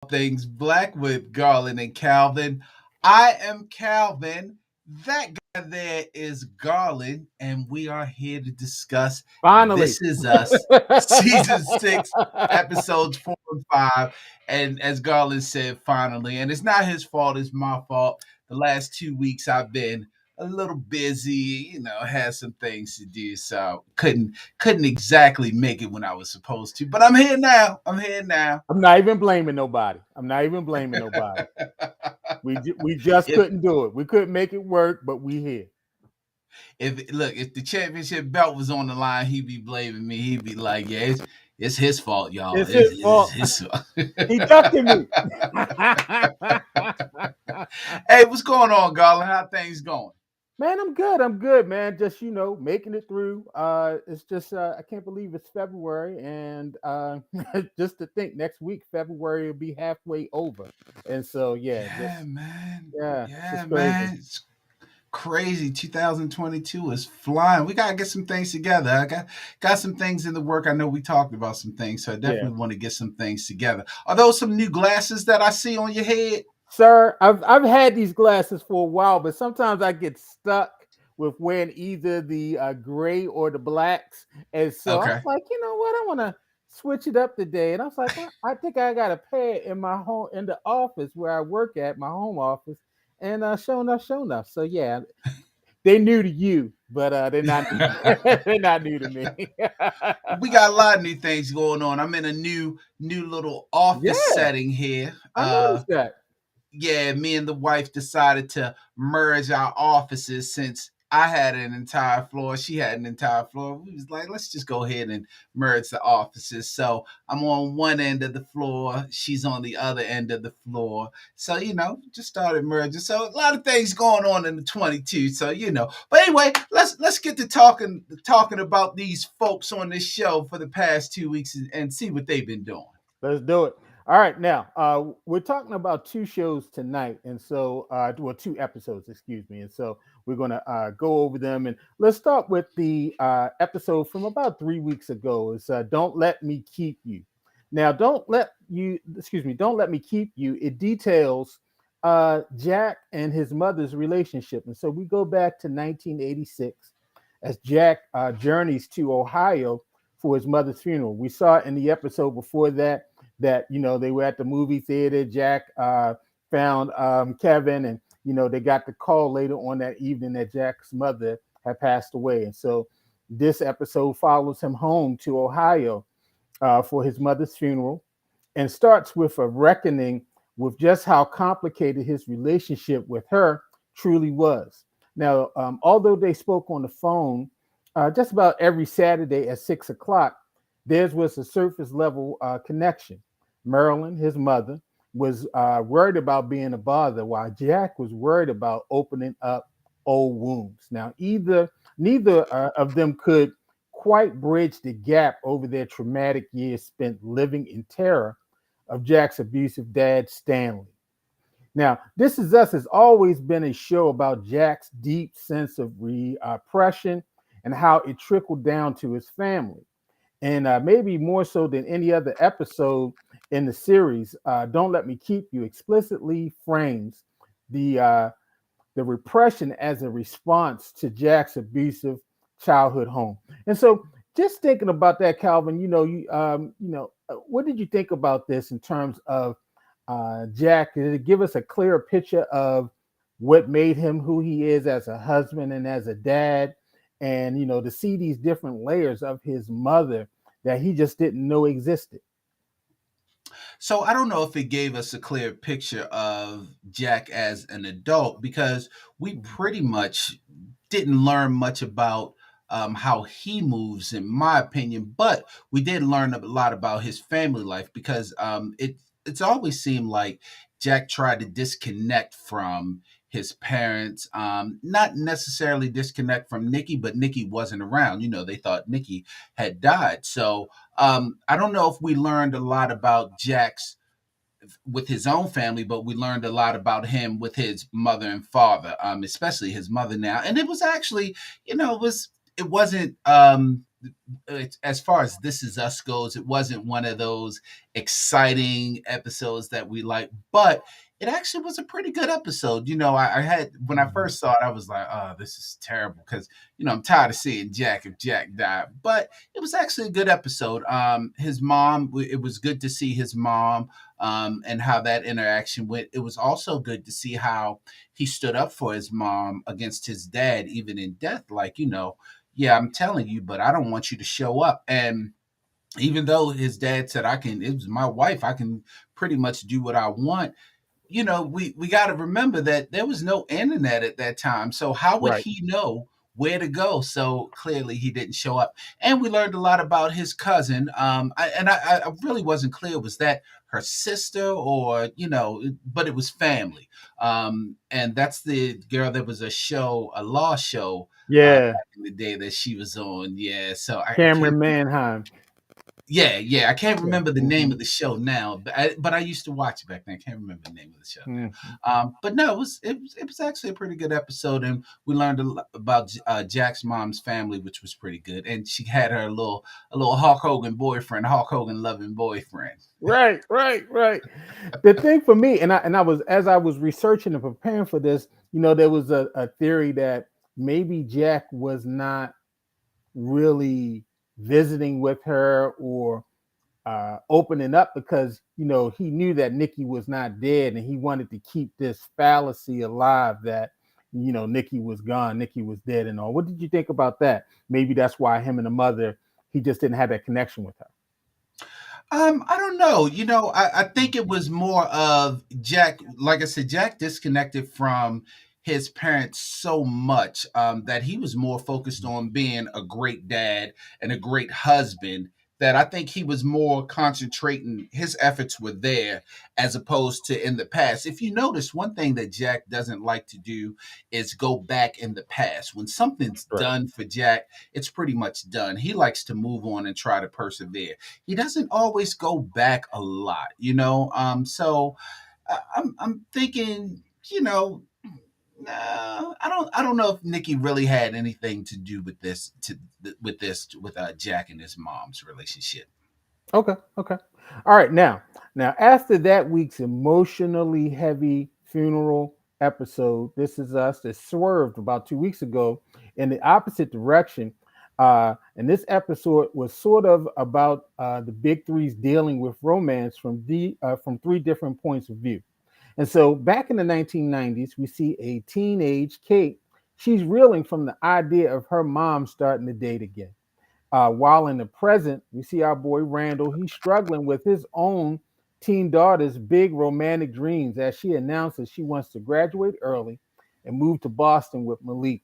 Things Black with Garland and Calvin. I am Calvin. That guy there is Garland, and we are here to discuss Finally. This Is Us, season 6, episodes 4 and 5. And as Garland said, finally, and it's not his fault, it's my fault. The last 2 weeks I've been a little busy, had some things to do, so couldn't exactly make it when I was supposed to. But I'm here now. I'm here now. I'm not even blaming nobody. I'm not even blaming nobody. We just if couldn't do it. We couldn't make it work, but we here. if the championship belt was on the line, he'd be blaming me. He'd be like, "Yeah, it's his fault, y'all. It's his It's fault. his fault." He ducking me. Hey, what's going on, Garland? How things going? Man, I'm good. I'm good, man. Just making it through. It's just I can't believe it's February, and just to think next week February will be halfway over, and so yeah, Yeah, man. it's Yeah, just crazy. man. It's crazy. 2022 is flying. We gotta get some things together. I got some things in the work. I know we talked about some things, so I Yeah. definitely want to get some things together. Are those some new glasses that I see on your head? Sir, I've had these glasses for a while, but sometimes I get stuck with wearing either the gray or the blacks, and so I was Okay. like, you know what, I want to switch it up today, and I was like, well, I think I got a pair in my home in the office where I work at my home office, and sure enough, so yeah, they new to you, but they're not they're not new to me. We got a lot of new things going on. I'm in a new little office Yeah, setting here. I noticed that. Yeah, me and the wife decided to merge our offices since I had an entire floor, she had an entire floor. We was like, let's just go ahead and merge the offices. So I'm on one end of the floor, she's on the other end of the floor. So, just started merging. So a lot of things going on in the 22. So, But anyway, let's get to talking about these folks on this show for the past 2 weeks and see what they've been doing. Let's do it. All right, now we're talking about two shows tonight, and so well, two episodes, excuse me, and so we're going to go over them, and let's start with the episode from about 3 weeks ago. It's "Don't Let Me Keep You." Now, don't let me keep you. It details Jack and his mother's relationship, and so we go back to 1986 as Jack journeys to Ohio for his mother's funeral. We saw in the episode before that they were at the movie theater. Jack found Kevin, and they got the call later on that evening that Jack's mother had passed away, and so this episode follows him home to Ohio for his mother's funeral, and starts with a reckoning with just how complicated his relationship with her truly was. Now, although they spoke on the phone just about every Saturday at 6 o'clock, theirs was a surface level connection. Marilyn, his mother, was worried about being a bother, while Jack was worried about opening up old wounds. Now, neither of them could quite bridge the gap over their traumatic years spent living in terror of Jack's abusive dad, Stanley. Now, This Is Us has always been a show about Jack's deep sense of repression and how it trickled down to his family. And maybe more so than any other episode in the series, Don't Let Me Keep You explicitly frames the uh, the repression as a response to Jack's abusive childhood home. And so, just thinking about that, Calvin, what did you think about this in terms of Jack? Did it give us a clearer picture of what made him who he is as a husband and as a dad? And to see these different layers of his mother that he just didn't know existed. So I don't know if it gave us a clear picture of Jack as an adult because we pretty much didn't learn much about how he moves, in my opinion. But we did learn a lot about his family life because it's always seemed like Jack tried to disconnect from his parents, not necessarily disconnect from Nikki, but Nikki wasn't around. They thought Nikki had died. So I don't know if we learned a lot about Jack's with his own family, but we learned a lot about him with his mother and father, especially his mother now. And it was actually, it wasn't. as far as This Is Us goes, it wasn't one of those exciting episodes that we like, but it actually was a pretty good episode. I had when I Mhm. first saw it, I was like, "Oh, this is terrible," because I'm tired of seeing Jack if Jack died. But it was actually a good episode. His mom, it was good to see his mom, and how that interaction went. It was also good to see how he stood up for his mom against his dad, even in death. Like, yeah, I'm telling you, but I don't want you to show up. And even though his dad said, it was my wife, I can pretty much do what I want. We got to remember that there was no internet at that time. So how would Right. he know where to go? So clearly he didn't show up. And we learned a lot about his cousin. I really wasn't clear. Was that her sister, or, but it was family. And that's the girl that was a law show Yeah. back in the day that she was on. Yeah. So I can't. Cameron Manheim. Yeah, yeah. I can't Yeah. remember the name Hmm. of the show now, but I used to watch it back then. I can't remember the name of the show Hmm. now. But no, it was actually a pretty good episode, and we learned a lot about Jack's mom's family, which was pretty good. And she had her a little Hulk Hogan boyfriend, Hulk Hogan loving boyfriend. Right, right, right. The thing for me, and I was, as I was researching and preparing for this, there was a theory that maybe Jack was not really visiting with her or opening up because he knew that Nikki was not dead, and he wanted to keep this fallacy alive that Nikki was gone, Nikki was dead, and all. What did you think about that? Maybe that's why him and the mother, he just didn't have that connection with her. I don't know. I think it was more of Jack. Like I said, Jack disconnected from his parents so much, that he was more focused on being a great dad and a great husband. That I think he was more concentrating, his efforts were there as opposed to in the past. If you notice, one thing that Jack doesn't like to do is go back in the past. When something's Right. done for Jack, it's pretty much done. He likes to move on and try to persevere. He doesn't always go back a lot. So I'm thinking, I don't know if Nikki really had anything to do with with Jack and his mom's relationship. Okay. Okay. All right. Now, after that week's emotionally heavy funeral episode, This Is Us, that swerved about 2 weeks ago in the opposite direction. And this episode was sort of about the big threes dealing with romance from three different points of view. And so, back in the 1990s, we see a teenage Kate. She's reeling from the idea of her mom starting to date again. While in the present, we see our boy Randall. He's struggling with his own teen daughter's big romantic dreams as she announces she wants to graduate early and move to Boston with Malik.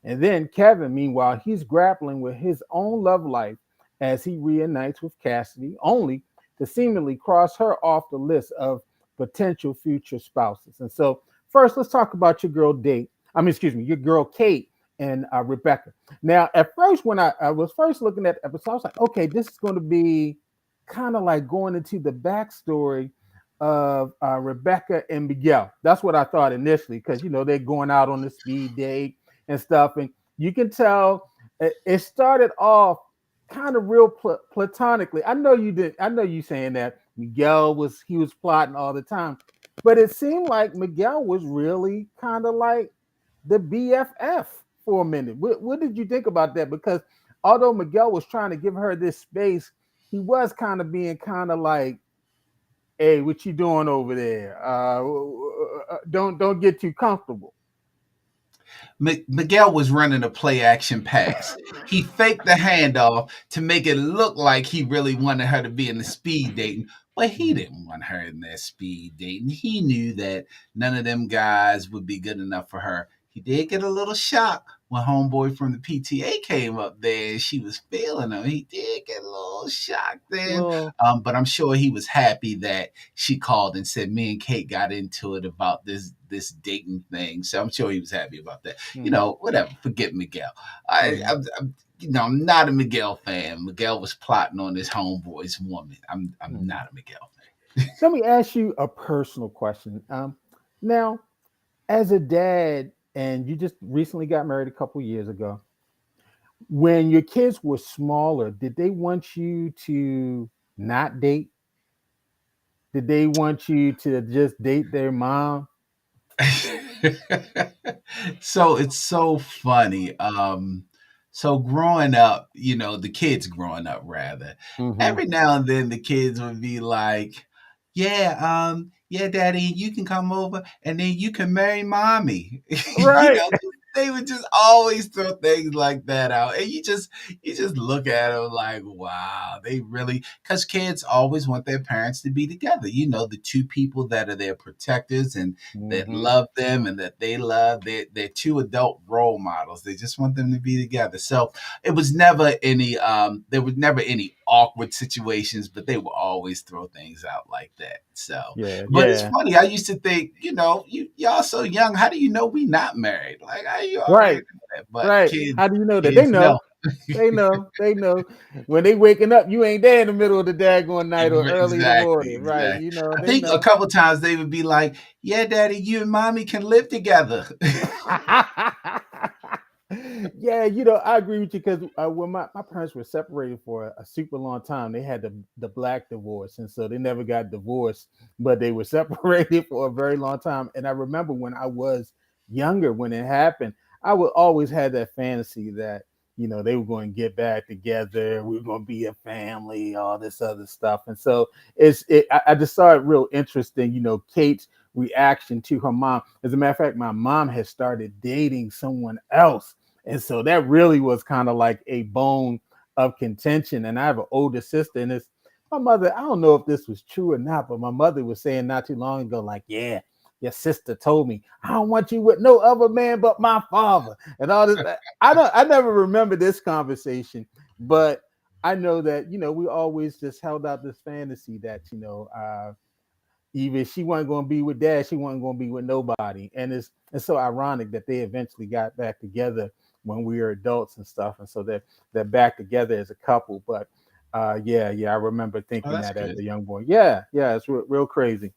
And then Kevin, meanwhile, he's grappling with his own love life as he reunites with Cassidy, only to seemingly cross her off the list of potential future spouses. And so, first, let's talk about your girl date. I mean, excuse me, your girl Kate and Rebecca. Now, at first, when I was first looking at the episode, I was like, okay, this is going to be kind of like going into the backstory of Rebecca and Miguel. That's what I thought initially, because they're going out on the speed date and stuff, and you can tell it started off kind of real platonically. I know you did. I know you saying that Miguel was plotting all the time, but it seemed like Miguel was really kind of like the BFF for a minute. What did you think about that? Because although Miguel was trying to give her this space, he was kind of being kind of like, "Hey, what you doing over there? Don't get too comfortable." Miguel was running a play action pass. He faked the handoff to make it look like he really wanted her to be in the speed dating, but he Mhm. didn't want her in that speed dating. He knew that none of them guys would be good enough for her. He did get a little shock when homeboy from the PTA came up there and she was feeling him. He did get a little shocked then, Well, but I'm sure he was happy that she called and said me and Kate got into it about this dating thing. So I'm sure he was happy about that. mhm, Whatever. Forget Miguel. I, mhm, I'm, I'm, I'm not a Miguel fan. Miguel was plotting on his homeboy's woman. I'm mhm. not a Miguel So let me ask you a personal question. Now, as a dad, and you just recently got married a couple years ago, When your kids were smaller, did they want you to not date? Did they want you to just date their mom? So it's so funny. So growing up, the kids growing up rather, Hmm. every now and then the kids would be like, yeah, daddy, you can come over and then you can marry mommy. Right. They would just always throw things like that out. And you just look at them like, wow, they really, because kids always want their parents to be together. The two people that are their protectors and that Hmm. love them and that they love. They're two adult role models. They just want them to be together. So it was never any there was never any awkward situations, but they would always throw things out like that. So Yeah, but it's yeah. funny. I used to think, y'all so young. How do you know we not married? Like how you already Right, know that? But right. kids, How do you know that? They kids know. know. They know. They know. When they waking up, you ain't there in the middle of the daggone night or early in the Exactly, morning. Right. exactly. You know, I they think a know. couple times they would be like, "Yeah, daddy, you and mommy can live together." Yeah, I agree with you because when my parents were separated for a super long time, they had the black divorce, and so they never got divorced, but they were separated for a very long time. And I remember when I was younger, when it happened, I would always have that fantasy that they were going to get back together, we were going to be a family, all this other stuff. And so I just saw it real interesting, Kate's reaction to her mom. As a matter of fact, my mom had started dating someone else, and so that really was kind of like a bone of contention. And I have an older sister, and it's my mother. I don't know if this was true or not, but my mother was saying not too long ago, like, yeah, your sister told me I don't want you with no other man but my father, and all this. I never remember this conversation, but I know that we always just held out this fantasy that even she wasn't going to be with dad, she wasn't going to be with nobody. And it's so ironic that they eventually got back together when we were adults and stuff, and so they're back together as a couple. But yeah, yeah, I remember Oh, thinking that's that as good. a young boy. Yeah, yeah, it's real crazy.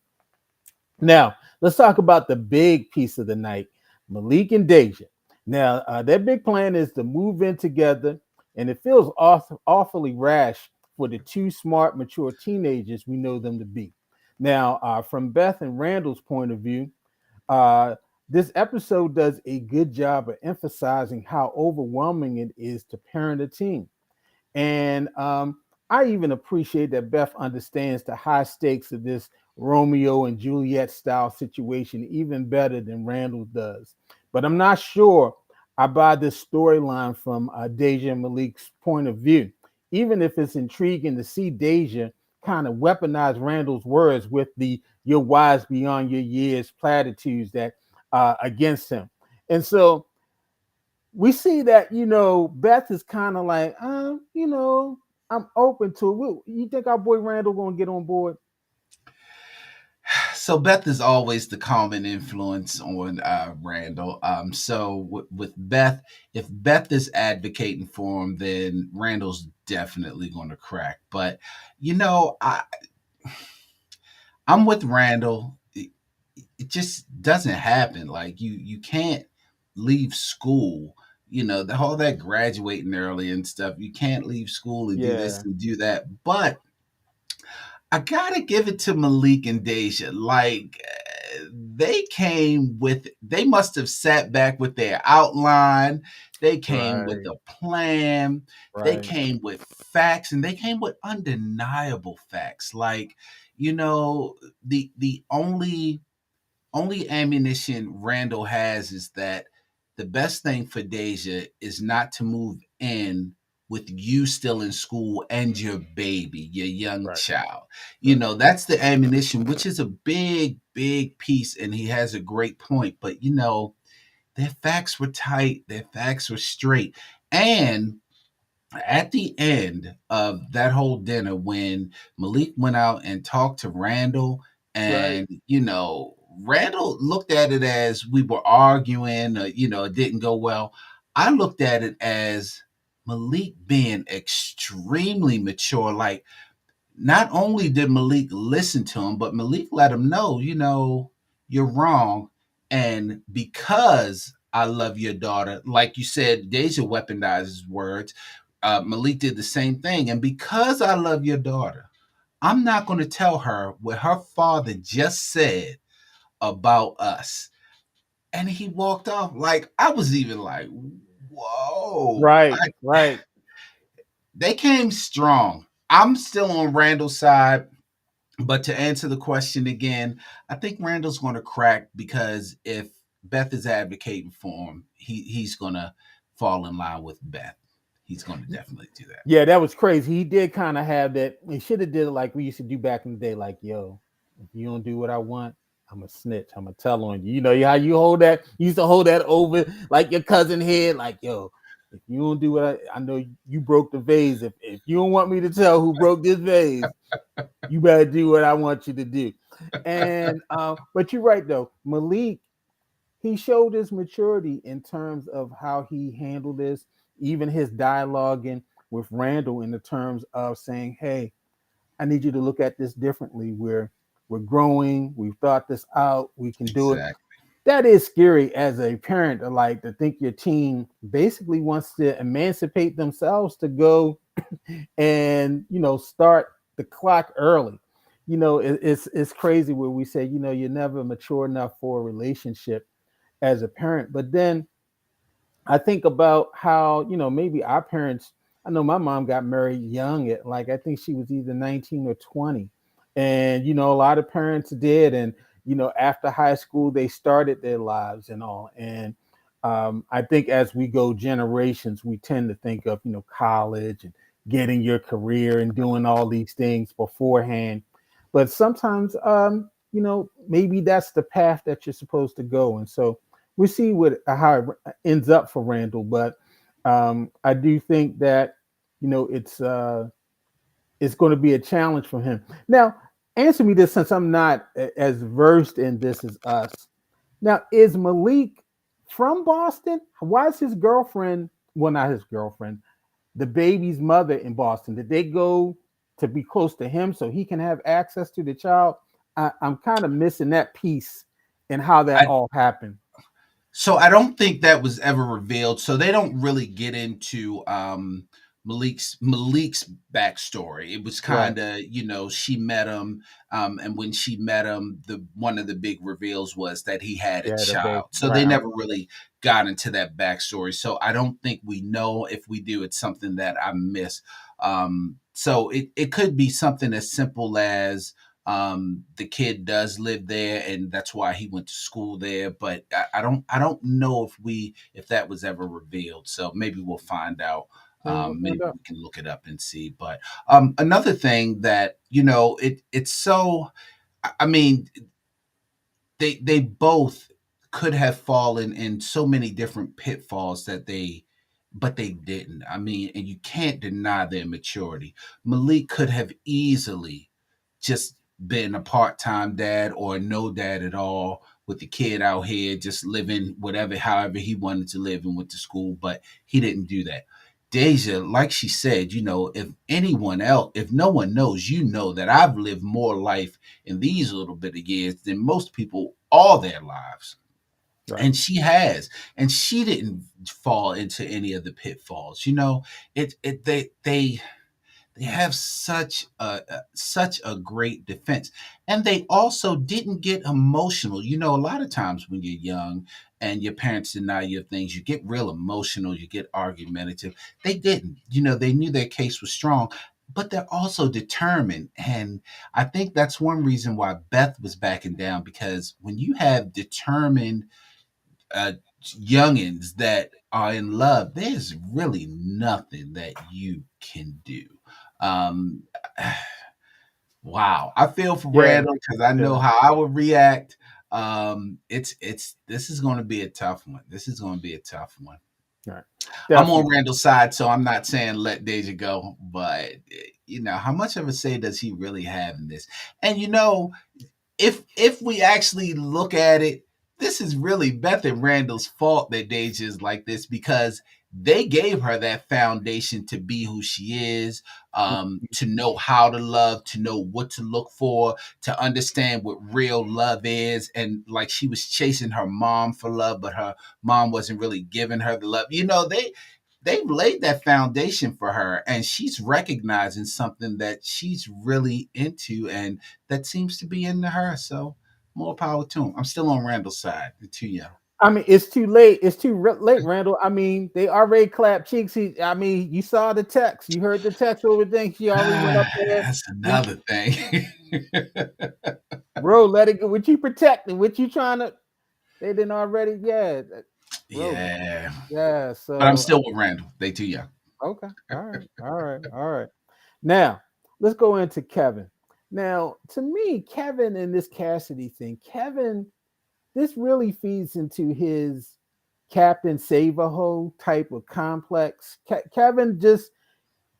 Now let's talk about the big piece of the night, Malik and Deja. Now their big plan is to move in together, and it feels awfully rash for the two smart, mature teenagers we know them to be. Now, from Beth and Randall's point of view, uh, this episode does a good job of emphasizing how overwhelming it is to parent a teen. And I even appreciate that Beth understands the high stakes of this Romeo and Juliet style situation even better than Randall does. But I'm not sure I buy this storyline from Deja and Malik's point of view, even if it's intriguing to see Deja kind of weaponize Randall's words with the "you're wise beyond your years" platitudes that against him. And so we see that Beth is kind of like, I'm open to it. You think our boy Randall gonna get on board? So Beth is always the calming influence on Randall. So with Beth, if Beth is advocating for him, then Randall's definitely going to crack. But I'm with Randall. It just doesn't happen. Like you can't leave school. All that graduating early and stuff. You can't leave school and do this Yeah, and do that. But I gotta give it to Malik and Deja. Like they must have sat back with their outline. They came with right, a plan. They right, came with facts, and they came with undeniable facts. Like, the only ammunition Randall has is that the best thing for Deja is not to move in with you still in school and your baby, your young right, child. right, That's the ammunition, which is a big, big piece. And he has a great point. But, their facts were tight, their facts were straight. And at the end of that whole dinner, when Malik went out and talked to Randall, right, and Randall looked at it as we were arguing, it didn't go well. I looked at it as Malik being extremely mature. Like, not only did Malik listen to him, but Malik let him know, you're wrong. And because I love your daughter. Like you said, Deja weaponizes words. Malik did the same thing. And because I love your daughter, I'm not going to tell her what her father just said about us. And he walked off. Like, I was even like, whoa. Right, right. They came strong. I'm still on Randall's side. But to answer the question again, I think Randall's going to crack because if Beth is advocating for him, he's going to fall in line with Beth. He's going to definitely do that. Yeah, that was crazy. He did kind of have that. He should have did it like we used to do back in the day. Like, yo, if you don't do what I want, I'm a snitch. I'm gonna tell on you. You know how you hold that. You used to hold that over like your cousin head. Like, yo, if you don't do what I know you broke the vase. If you don't want me to tell who broke this vase, you better do what I want you to do. And but you're right though, Malik, he showed his maturity in terms of how he handled this, even his dialoguing with Randall in the terms of saying, "Hey, I need you to look at this differently. We're growing. We've thought this out. We can do it." Exactly. That is scary as a parent to like to think your teen basically wants to emancipate themselves to go and start the clock early. It's crazy where we say you're never mature enough for a relationship as a parent. But then I think about how, maybe our parents, I know my mom got married young at like, I think she was either 19 or 20. And, a lot of parents did. And, after high school, they started their lives and all. And I think as we go generations, we tend to think of, college and getting your career and doing all these things beforehand. But sometimes, maybe that's the path that you're supposed to go. And so, we see what how it ends up for Randall, but I do think that it's going to be a challenge for him. Now, answer me this since I'm not as versed in this as us. Now, is Malik from Boston? Why is his girlfriend? Well, not his girlfriend. The baby's mother in Boston. Did they go to be close to him so he can have access to the child? I'm kind of missing that piece and how that I all happened. So I don't think that was ever revealed. So they don't really get into Malik's backstory. It was Right. kind of, she met him, and when she met him, the one of the big reveals was that he had a Yeah, the baby. child. So Right. they never really got into that backstory. So I don't think we know. If we do, it's something that I miss. So it could be something as simple as the kid does live there and that's why he went to school there, but I don't know if that was ever revealed, so maybe we'll find out. Maybe we'll find Maybe out. we can look it up and see. But another thing that it's so, I mean, they both could have fallen in so many different pitfalls that they didn't. I mean, and you can't deny their maturity. Malik could have easily just been a part-time dad or no dad at all with the kid out here just living whatever however he wanted to live and went to school, but he didn't do that. Deja, like she said, if no one knows, that I've lived more life in these little bit of years than most people all their lives. Right. And she has, and she didn't fall into any of the pitfalls. They have such a great defense, and they also didn't get emotional. A lot of times when you're young and your parents deny you things, you get real emotional, you get argumentative. They didn't. They knew their case was strong, but they're also determined. And I think that's one reason why Beth was backing down, because when you have determined uh, youngins that are in love, there's really nothing that you can do. Um, wow, I feel for Yeah. Randall because I know Yeah. how I would react. It's this is going to be a tough one. This is going to be a tough one. Right. I'm on Definitely. Randall's side, so I'm not saying let Deja go, but how much of a say does he really have in this? And if we actually look at it, this is really Beth and Randall's fault that Deja is like this, because they gave her that foundation to be who she is, Mhm. to know how to love, to know what to look for, to understand what real love is. And like she was chasing her mom for love, but her mom wasn't really giving her the love. They've laid that foundation for her, and she's recognizing something that she's really into, and that seems to be into her. So more power to him. I'm still on Randall's side. They're too young. I mean, it's too late. It's too late, Randall. I mean, they already clapped cheeks. I mean, you saw the text. You heard the text over thing. She already went up there. That's He, another thing. bro, let it go. What you protecting? What you trying to? They didn't already. Yeah, bro. Yeah, Yeah. but I'm So still with Randall. They too young. okay. All right. All right. All right. Now let's go into Kevin. Now, to me, Kevin and this Cassidy thing, Kevin, this really feeds into his Captain Save-A-Ho type of complex. Kevin just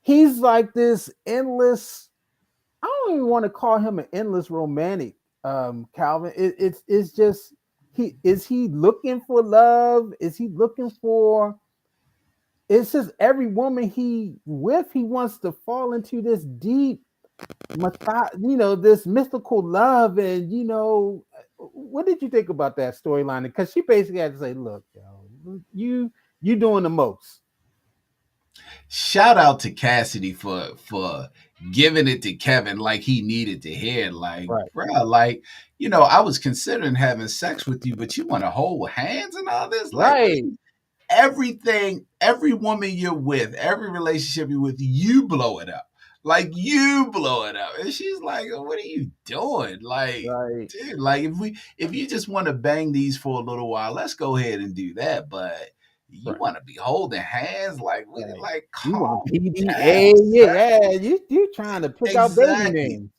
he's like this endless. I don't even want to call him an endless romantic. Calvin, it's just he looking for love? Is he looking for? It's just every woman he with, he wants to fall into this deep this mystical love, and what did you think about that storyline? Because she basically had to say, "Look, yo, you doing the most." Shout out to Cassidy for giving it to Kevin like he needed to hear. Like, Right, bro, like, I was considering having sex with you, but you want to hold hands and all this. Like, what are right, you? Everything, every woman you're with, every relationship you're with, you blow it up. Like you blow it up. And she's like, "Oh, what are you doing? Like, right, dude, like if you just want to bang these for a little while, let's go ahead and do that. But you right, want to be holding hands like we right. like You want calm PDA? down, Yeah, sir. yeah. You trying to pick out baby Exactly. names?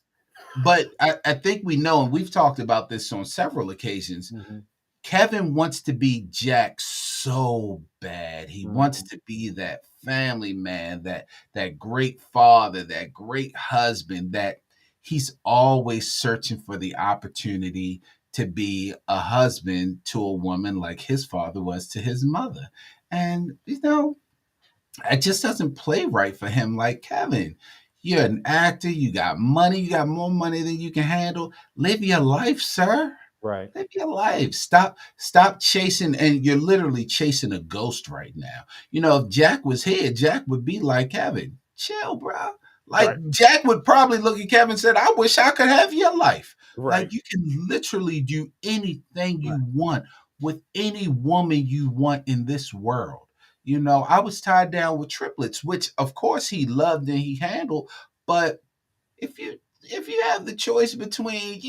But I think we know, and we've talked about this on several occasions. Hmm. Kevin wants to be Jack so bad. He wants Hmm. to be that family man, that great father, that great husband, that he's always searching for the opportunity to be a husband to a woman like his father was to his mother. And it just doesn't play right for him. Like, Kevin, you're an actor, you got money, you got more money than you can handle. Live your life, sir. Right, Live your life. Stop chasing, and you're literally chasing a ghost right now. If Jack was here, Jack would be like, Kevin, chill, bro. Like right, Jack would probably look at Kevin and said, I wish I could have your life. right, Like you can literally do anything right. you want with any woman you want in this world. I was tied down with triplets, which of course he loved and he handled, but if you have the choice between,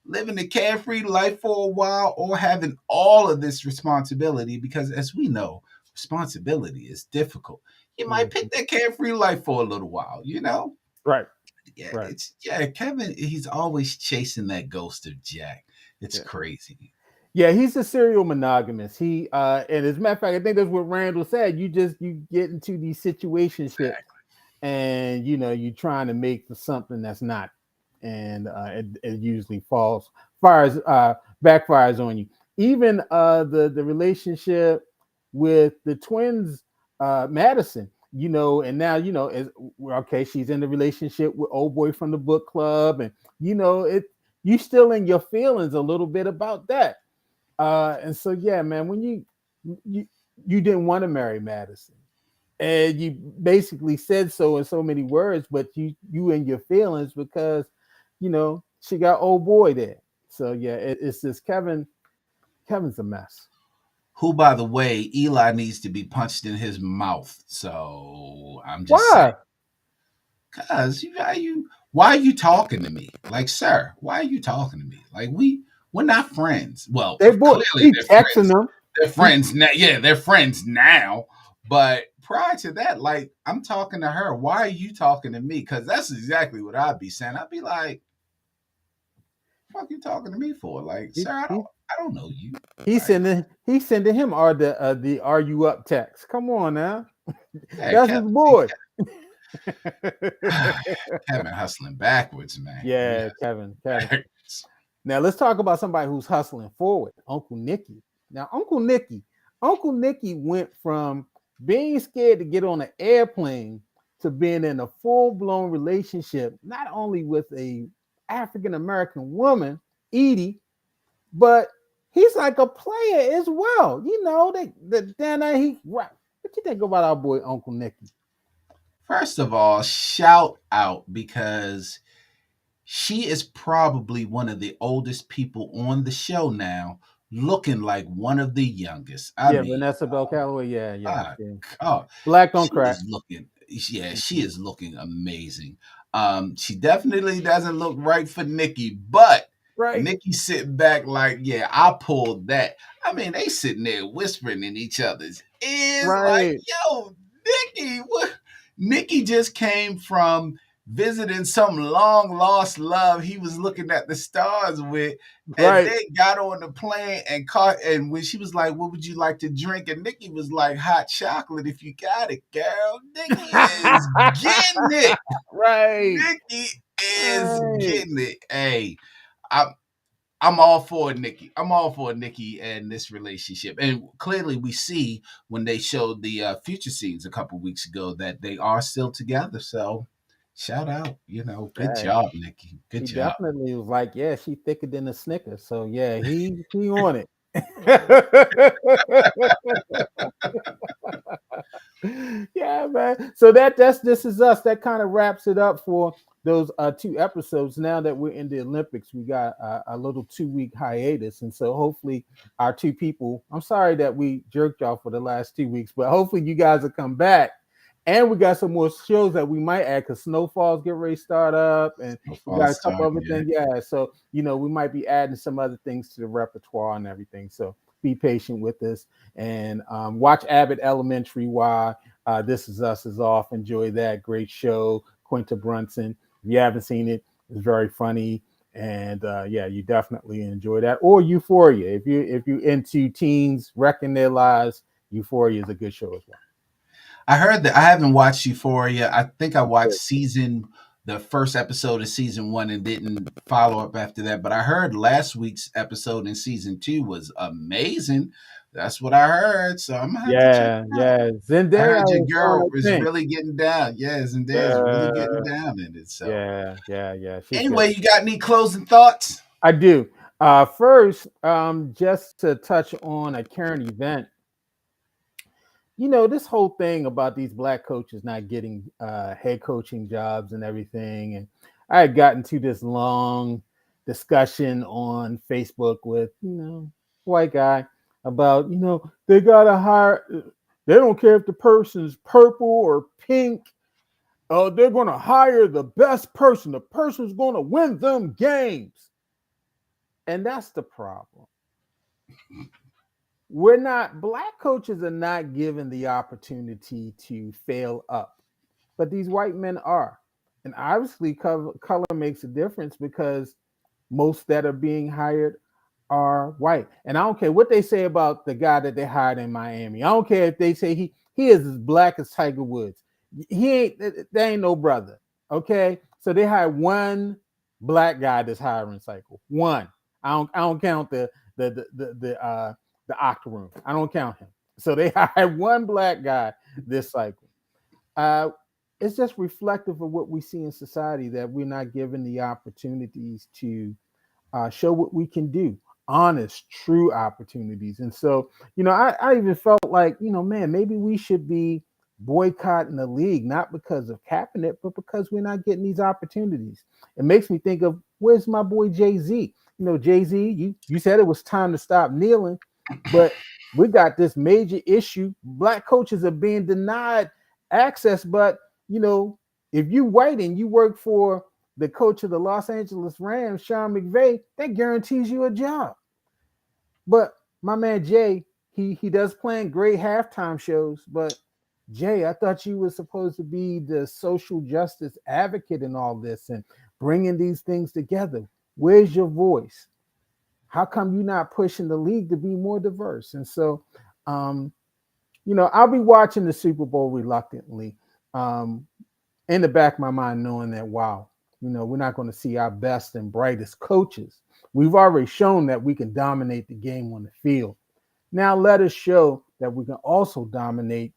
living a carefree life for a while or having all of this responsibility, because as we know, responsibility is difficult. You might Mhm. pick that carefree life for a little while. Right, Yeah, right. yeah, Kevin, he's always chasing that ghost of Jack. It's Yeah. crazy. Yeah, he's a serial monogamous. And as a matter of fact, I think that's what Randall said. You get into these situationships, Exactly. and you're trying to make for something that's not, and it usually fires backfires on you. Even the relationship with the twins, Madison, and now is okay. She's in the relationship with old boy from the book club, and it you still in your feelings a little bit about that. And so yeah, man, when you you didn't want to marry Madison, and you basically said so in so many words, but you in your feelings because she got old boy there. So yeah, it's just Kevin's a mess. Who, by the way, Eli needs to be punched in his mouth. So I'm just saying. Why? Cause why are you talking to me? Like, sir, why are you talking to me? Like we're not friends. Well, They boy clearly he they're texting friends. them. They're He friends now. Yeah, they're friends now. But prior to that, like I'm talking to her. Why are you talking to me? Because that's exactly what I'd be saying. I'd be like, fuck you talking to me for? Like, he sir, I don't he I don't know you. he's Like, sending him the are you up text. Come on now, yeah, that's his Kevin. See, boy. Kevin hustling backwards, man. He Yeah, hustling Kevin. backwards. Now let's talk about somebody who's hustling forward. Uncle Nicky. Now Uncle Nicky went from being scared to get on an airplane to being in a full blown relationship, not only with a African American woman, Edie, but he's like a player as well. You know, the then what you think about our boy Uncle Nicky? First of all, shout out because she is probably one of the oldest people on the show now, looking like one of the youngest. I Yeah, mean, Vanessa Bell Calloway. Yeah, yeah, ah, yeah. God, Black don't she crack. is looking. Yeah, she Mhm. is looking amazing. She definitely doesn't look right for Nikki, but Right, Nikki sitting back like, yeah, I pulled that. I mean, they sitting there whispering in each other's ears, like, right, yo, Nikki, what? Nikki just came from visiting some long lost love he was looking at the stars with, and right. they got on the plane and caught. And when she was like, "What would you like to drink?" and Nikki was like, "Hot chocolate if you got it, girl." Nikki is getting it. Right, Nikki is right. getting it. Hey, I'm I'm all for Nikki. I'm all for Nikki and this relationship. And clearly, we see when they showed the future scenes a couple weeks ago that they are still together. So, shout out. Good Yeah, job, Nikki. Good he job. definitely was like, yeah, she thicker than a Snicker. So yeah, he on it. Yeah, man. So that's This Is Us. That kind of wraps it up for those two episodes. Now that we're in the Olympics, we got a little 2 week hiatus, and so hopefully our two people. I'm sorry that we jerked y'all for the last 2 weeks, but hopefully you guys will come back. And we got some more shows that we might add because Snowfall's get ready to start up, and So we far, got a couple start. other Yeah. things. Yeah, so we might be adding some other things to the repertoire and everything. So be patient with us and watch Abbott Elementary while This Is Us is off. Enjoy that great show. Quinta Brunson. If you haven't seen it, it's very funny, and yeah, you definitely enjoy that. Or Euphoria, if you into teens wrecking their lives, Euphoria is a good show as well. I heard that I haven't watched Euphoria. I think I watched Good. the first episode of season one and didn't follow up after that. But I heard last week's episode in season two was amazing. That's what I heard. So I'm gonna have to check Yeah, it out. yeah. I heard Zendaya your is doing girl her is thing. really getting down. Yeah, Zendaya's really getting Uh, down in it. So yeah. She's good. anyway, you got any closing thoughts? I do. First, just to touch on a current event, this whole thing about these black coaches not getting head coaching jobs and everything. And I had gotten to this long discussion on Facebook with, white guy about, they got to hire, they don't care if the person's purple or pink. They're going to hire the best person. The person's going to win them games. And that's the problem. Black coaches are not given the opportunity to fail up, but these white men are. And obviously, color makes a difference because most that are being hired are white. And I don't care what they say about the guy that they hired in Miami. I don't care if they say he is as black as Tiger Woods. He ain't There ain't no brother. Okay. So they hired one black guy this hiring cycle. One. I don't count the octoroon. I don't count him. So they hired one black guy this cycle. Uh, it's just reflective of what we see in society that we're not given the opportunities to show what we can do, honest, true opportunities. And so, I even felt like, man, maybe we should be boycotting the league, not because of capping it, but because we're not getting these opportunities. It makes me think of where's my boy Jay-Z? Jay-Z, you said it was time to stop kneeling, but we got this major issue. Black coaches are being denied access, but if you white and you work for the coach of the Los Angeles Rams, Sean McVay, that guarantees you a job. But my man Jay, he does playing great halftime shows, but Jay, I thought you were supposed to be the social justice advocate in all this and bringing these things together. Where's your voice? How come you're not pushing the league to be more diverse? And so, um, I'll be watching the Super Bowl reluctantly. Um, in the back of my mind, knowing that, wow, we're not going to see our best and brightest coaches. We've already shown that we can dominate the game on the field. Now let us show that we can also dominate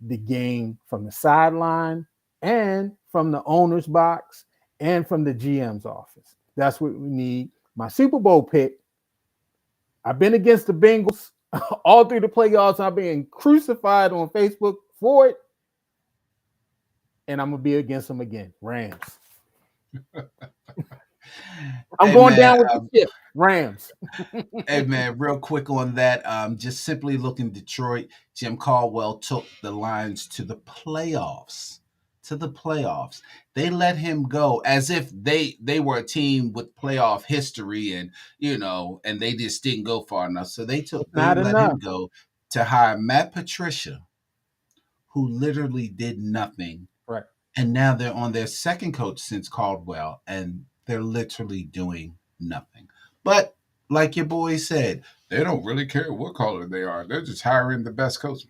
the game from the sideline and from the owner's box and from the GM's office. That's what we need. My Super Bowl pick, I've been against the Bengals all through the playoffs. I've been crucified on Facebook for it, and I'm gonna be against them again. Rams. I'm Hey going man, down with the ship. Rams. hey man, real quick on that. Just simply looking Detroit. Jim Caldwell took the Lions to the playoffs. To the playoffs. They let him go as if they were a team with playoff history, and and they just didn't go far enough. So It's they not let enough. him go to hire Matt Patricia, who literally did nothing. Right. And now they're on their second coach since Caldwell, and they're literally doing nothing. But like your boy said, they don't really care what color they are. They're just hiring the best coach.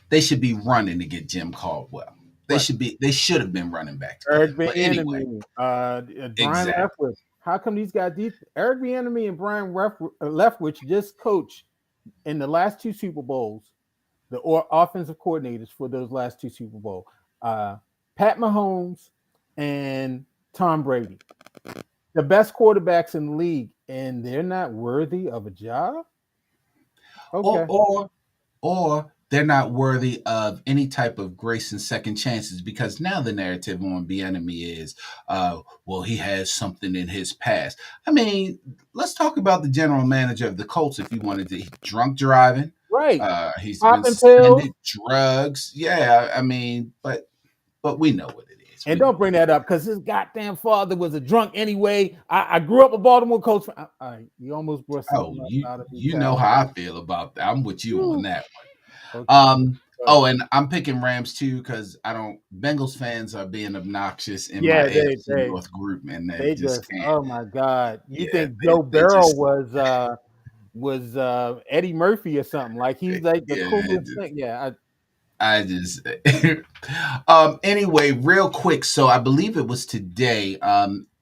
They should be running to get Jim Caldwell. Right. They should have been running back to get Eric him. But anyway, Bieniemy, Brian exactly. Leftwich. How come these guys? Eric Bieniemy and Brian Leftwich just coached in the last two Super Bowls, the offensive coordinators for those last two Super Bowls. Uh, Pat Mahomes and Tom Brady, the best quarterbacks in the league, and they're not worthy of a job. Or Okay, or or they're not worthy of any type of grace and second chances, because now the narrative on Bieniemy is, well, he has something in his past. I mean, let's talk about the general manager of the Colts. If you wanted to, drunk driving, right. he's been Popping pills. suspended, drugs. Yeah, I mean, but we know what it is. And We know don't what bring it that is. up because his goddamn father was a drunk anyway. I grew up a Baltimore Colts fan. All right, you almost brought Oh, something up out of me, you know Cal. how I feel about that. I'm with you on Whew. that. Okay, go ahead. Oh, and I'm picking Rams too because I don't. Bengals fans are being obnoxious in my Yeah, AFC North group, and they they just just can't. oh my god. You Yeah, think Joe they Burrow just was Eddie Murphy or something? Like he's like the yeah. coolest thing. Yeah, I just anyway, real quick. So I believe it was today.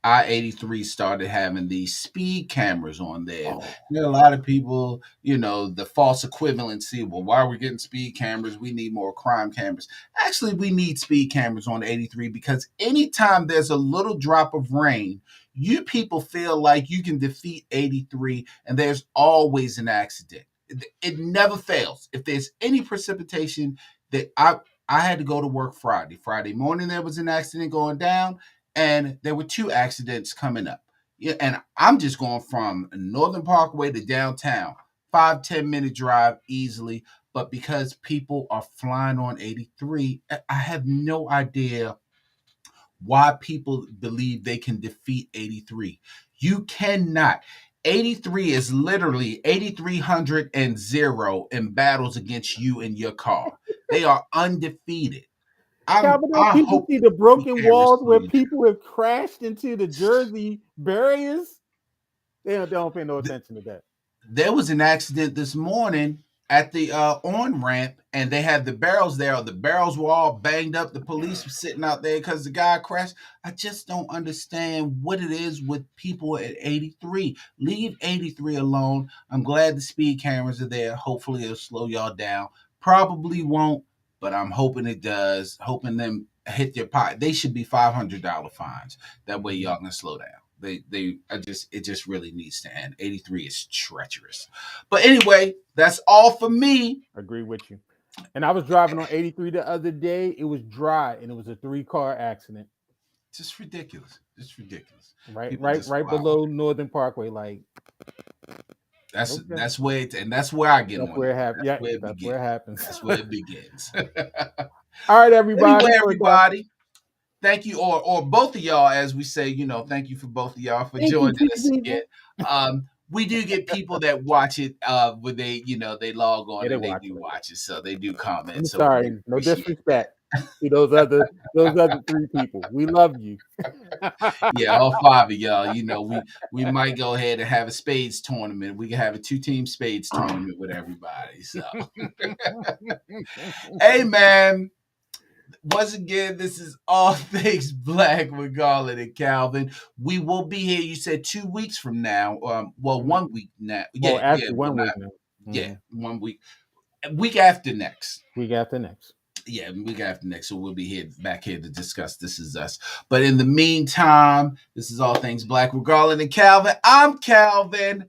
I-83 started having these speed cameras on there. oh There are a lot of people, the false equivalency. Well, why are we getting speed cameras? We need more crime cameras. Actually, we need speed cameras on 83 because anytime there's a little drop of rain, you people feel like you can defeat 83, and there's always an accident. It never fails. If there's any precipitation, that I had to go to work Friday. Friday morning there was an accident going down, and there were two accidents coming up. Yeah, and I'm just going from Northern Parkway to downtown, 5-10 minute drive easily. But because people are flying on 83, I have no idea why people believe they can defeat 83. You cannot. 83 is literally 8,300 and zero in battles against you and your car. They are undefeated. Calvin, don't I people hope see the the speed broken cameras walls slow where you people have crashed into the Jersey barriers? They don't pay no down. attention to that. There was an accident this morning at the on ramp, and they had the barrels there. The barrels were all banged up. The police were sitting out there because the guy crashed. I just don't understand what it is with people at 83. Leave 83 alone. I'm glad the speed cameras are there. Hopefully, it'll slow y'all down. Probably won't, but I'm hoping it does. Hoping them hit their pot. They should be $500 fines. That way, Mhm. y'all can slow down. It just really needs to end. 83 is treacherous. But anyway, that's all for me. Agree with you. And I was driving on 83 the other day. It was dry and it was a three-car accident. Just ridiculous. Just ridiculous. Right, People right, just right fly on below it. Northern Parkway. Like, okay. That's where and that's where I get That's on where it. it happens. That's Yeah, where it that's where begins. it happens. That's where it begins. All right, everybody. Anyway, For everybody, thank you, or both of y'all, as we say, thank you for both of y'all for thank you, joining people, us again. people. We do get people that watch it when they, they log Yeah, on they and they watch do it. watch it, so they do comment. I'm So we do sorry. No appreciate that. disrespect to those other three people. We love you. Yeah, all five of y'all. We might go ahead and have a spades tournament. We can have a two-team spades tournament with everybody. So, hey, man. Once again, this is All Things Black with Garland and Calvin. We will be here. You said 2 weeks from now. Well, 1 week now. Well, Yeah, yeah. actually, Well, one week not now. yeah. Mhm. 1 week. Week after next. Week after next. Yeah, we got after next, so we'll be here back here to discuss This Is Us. But in the meantime, this is All Things Black with Garland and Calvin. I'm Calvin.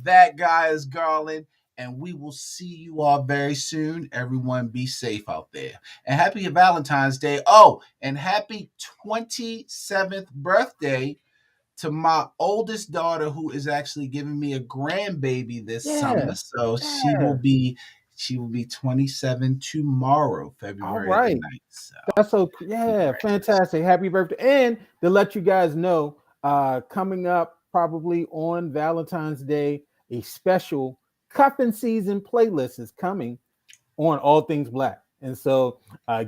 That guy is Garland. And we will see you all very soon. Everyone be safe out there. And happy Valentine's Day. Oh, and happy 27th birthday to my oldest daughter, who is actually giving me a grandbaby this summer. Yeah. So Yeah. she will be 27 tomorrow, All February the right. 9th. So That's so yeah, congratulations. fantastic. Happy birthday. And to let you guys know, coming up probably on Valentine's Day, a special cuffing season playlist is coming on All Things Black. And so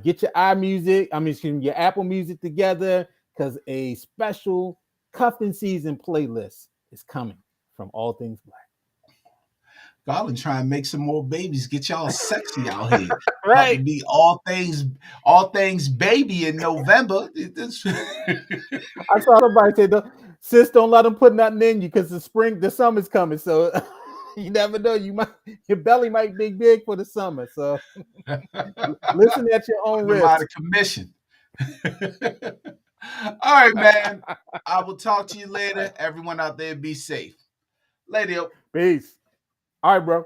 get your iMusic, I mean, excuse me, your Apple Music together because a special cuffing season playlist is coming from All Things Garland trying to make some more babies, get y'all sexy out Black. here. About to Right. be all things baby in November. I saw somebody say, "Sis, don't let them put nothing in you because the summer's coming. So you never know. Your belly might be big for the summer. So listen at your own Putting them out risk." of commission. All right, man. I will talk to you later. Everyone out there, be safe. Later. Peace. All right, bro.